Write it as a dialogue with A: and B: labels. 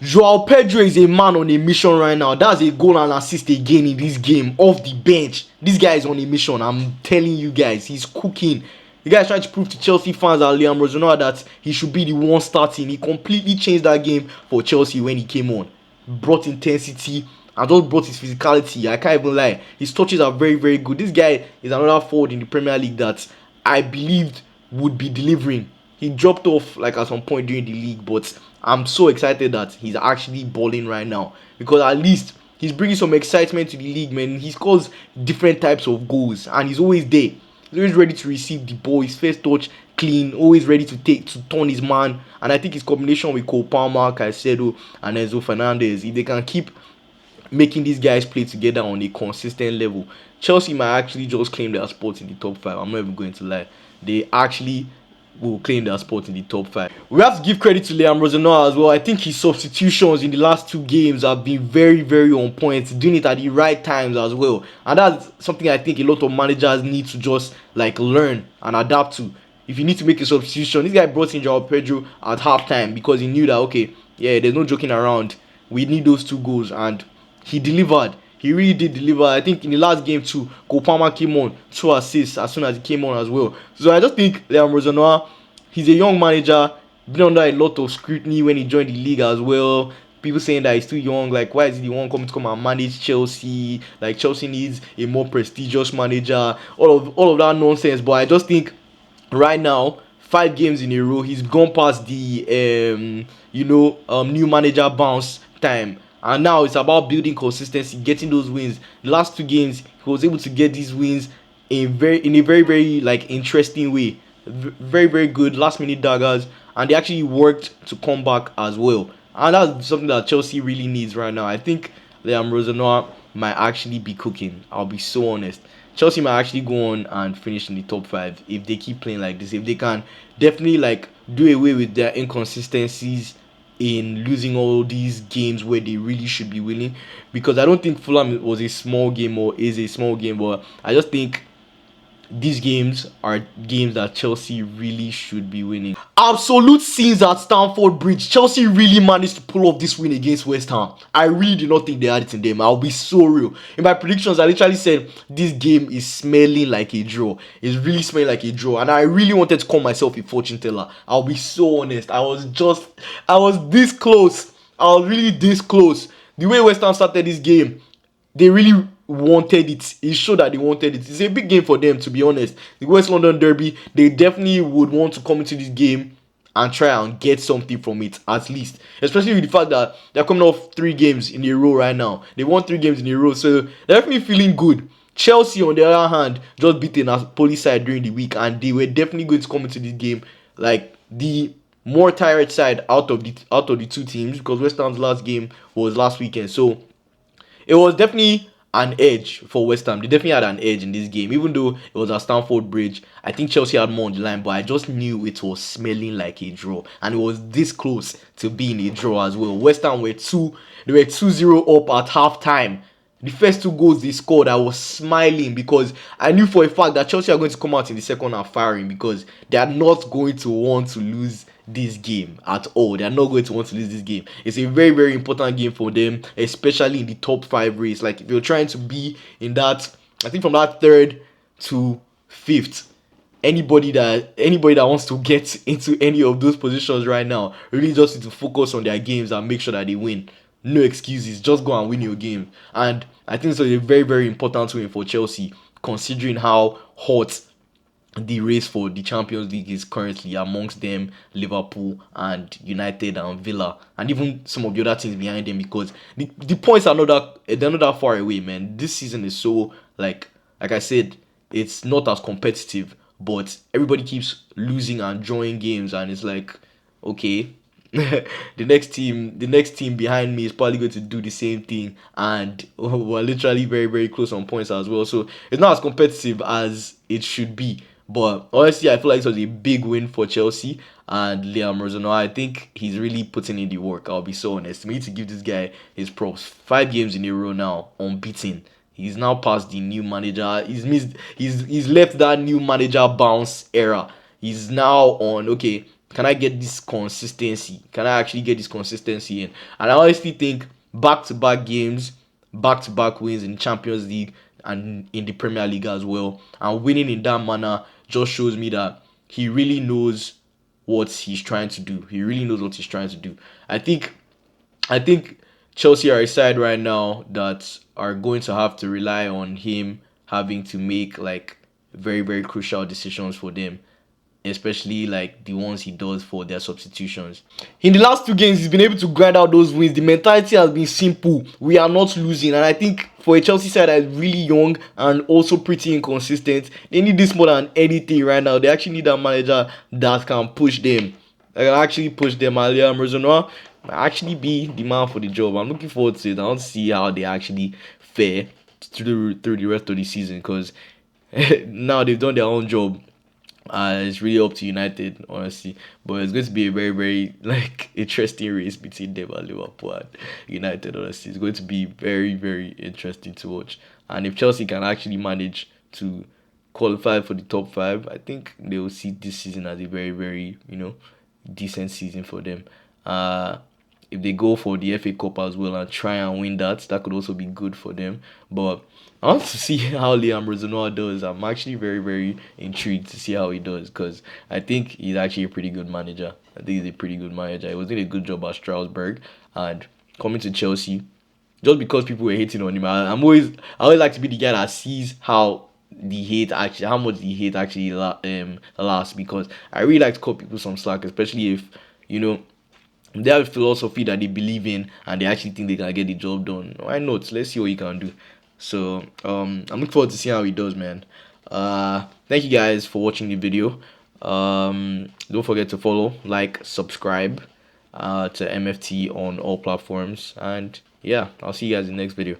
A: Joao Pedro is a man on a mission right now. That's a goal and assist again in this game off the bench. This guy is on a mission. I'm telling you guys, he's cooking. The guy is trying to prove to Chelsea fans and Liam Rosanoa that he should be the one starting. He completely changed that game for Chelsea when he came on. Brought intensity and just brought his physicality. I can't even lie. His touches are very, very good. This guy is another forward in the Premier League that I believed would be delivering. He dropped off like at some point during the league, but I'm so excited that he's actually balling right now because at least he's bringing some excitement to the league, man. He scores different types of goals and he's always there. He's always ready to receive the ball. His first touch clean, always ready to turn his man. And I think his combination with Cole Palmer, Caicedo, and Enzo Fernandez, if they can keep making these guys play together on a consistent level, Chelsea might actually just claim their spot in the top 5. I'm not even going to lie. They actually will claim their spot in the top 5. We have to give credit to Liam Rosanoa as well. I think his substitutions in the last 2 games have been very, very on point, doing it at the right times as well. And that's something I think a lot of managers need to just like learn and adapt to. If you need to make a substitution, this guy brought in Joao Pedro at halftime because he knew that, okay, yeah, there's no joking around. We need those 2 goals, and he delivered. He really did deliver. I think in the last game too, Cole Palmer came on, 2 assists as soon as he came on as well. So I just think Liam Rosanoa, he's a young manager, been under a lot of scrutiny when he joined the league as well. People saying that he's too young, like why is he the one coming to come and manage Chelsea? Like Chelsea needs a more prestigious manager. All of that nonsense. But I just think right now, 5 games in a row, he's gone past the new manager bounce time. And now it's about building consistency, getting those wins. The last 2 games, he was able to get these wins in a very, very like interesting way. Very, very good last minute daggers, and they actually worked to come back as well. And that's something that Chelsea really needs right now. I think Liam Rosanoa might actually be cooking. I'll be so honest. Chelsea might actually go on and finish in the top 5 if they keep playing like this. If they can definitely like do away with their inconsistencies in losing all these games where they really should be winning, because I don't think Fulham was a small game or is a small game, but I just think these games are games that Chelsea really should be winning. Absolute scenes at Stamford Bridge. Chelsea really managed to pull off this win against West Ham. I really did not think they had it in them. I'll be so real. In my predictions, I literally said this game is smelling like a draw. It's really smelling like a draw. And I really wanted to call myself a fortune teller. I'll be so honest. I was this close. I was really this close. The way West Ham started this game, they really wanted it. It showed that they wanted it. It's a big game for them, to be honest. The West London Derby, they definitely would want to come into this game and try and get something from it, at least. Especially with the fact that they're coming off 3 games in a row right now. They won 3 games in a row, so they're definitely feeling good. Chelsea, on the other hand, just beat a Napoli side during the week, and they were definitely going to come into this game like the more tired side out of the 2 teams, because West Ham's last game was last weekend. So it was definitely an edge for West Ham. They definitely had an edge in this game, even though it was at Stamford Bridge. I think Chelsea had more on the line, but I just knew it was smelling like a draw, and it was this close to being a draw as well. West Ham were 2-0 up at half time. The first 2 goals they scored, I was smiling because I knew for a fact that Chelsea are going to come out in the second half firing, because they are not going to want to lose this game at all. They are not going to want to lose this game. It's a very, very important game for them, especially in the top 5 race. Like if you're trying to be in that, I think from that 3rd to 5th, anybody that wants to get into any of those positions right now really just need to focus on their games and make sure that they win. No excuses, just go and win your game. And I think it's a very, very important win for Chelsea, considering how hot the race for the Champions League is currently, amongst them Liverpool and United and Villa, and even some of the other teams behind them, because the points are they're not that far away, man. This season is so like I said, it's not as competitive, but everybody keeps losing and drawing games, and it's like, okay, the next team behind me is probably going to do the same thing, and we're literally very, very close on points as well. So it's not as competitive as it should be. But honestly, I feel like it was a big win for Chelsea and Liam Rosanoa. I think he's really putting in the work. I'll be so honest. We need to give this guy his props. 5 games in a row now, unbeaten. He's now past the new manager. He's left that new manager bounce era. He's now on, okay, can I get this consistency? Can I actually get this consistency in? And I honestly think back-to-back games, back-to-back wins in Champions League and in the Premier League as well, and winning in that manner just shows me that he really knows what he's trying to do. He really knows what he's trying to do. I think I think Chelsea are a side right now that are going to have to rely on him having to make like very very crucial decisions for them, especially like the ones he does for their substitutions. In the last two games, he's been able to grind out those wins. The mentality has been simple. We are not losing, and I think for a Chelsea side that is really young and also pretty inconsistent, they need this more than anything right now. They actually need a manager that can push them. That can actually push them. Alia Merzonoa might actually be the man for the job. I'm looking forward to it. I want to see how they actually fare through the rest of the season because now they've done their own job. It's really up to United, honestly. But it's going to be a very, very like interesting race between them and Liverpool and United. Honestly, it's going to be very, very interesting to watch. And if Chelsea can actually manage to qualify for the top five, I think they will see this season as a very, very decent season for them. Uh, if they go for the FA Cup as well and try and win that, that could also be good for them. But I want to see how Liam Rosenau does. I'm actually very, very intrigued to see how he does because I think he's actually a pretty good manager. I think he's a pretty good manager. He was doing a good job at Strasbourg and coming to Chelsea. Just because people were hating on him, I always like to be the guy that sees how much the hate actually lasts because I really like to cut people some slack, especially if you know they have a philosophy that they believe in and they actually think they can get the job done. Why not? Let's see what he can do. So I'm looking forward to seeing how he does, man. Thank you guys for watching the video. Don't forget to follow, like, subscribe to MFT on all platforms, and yeah, I'll see you guys in the next video.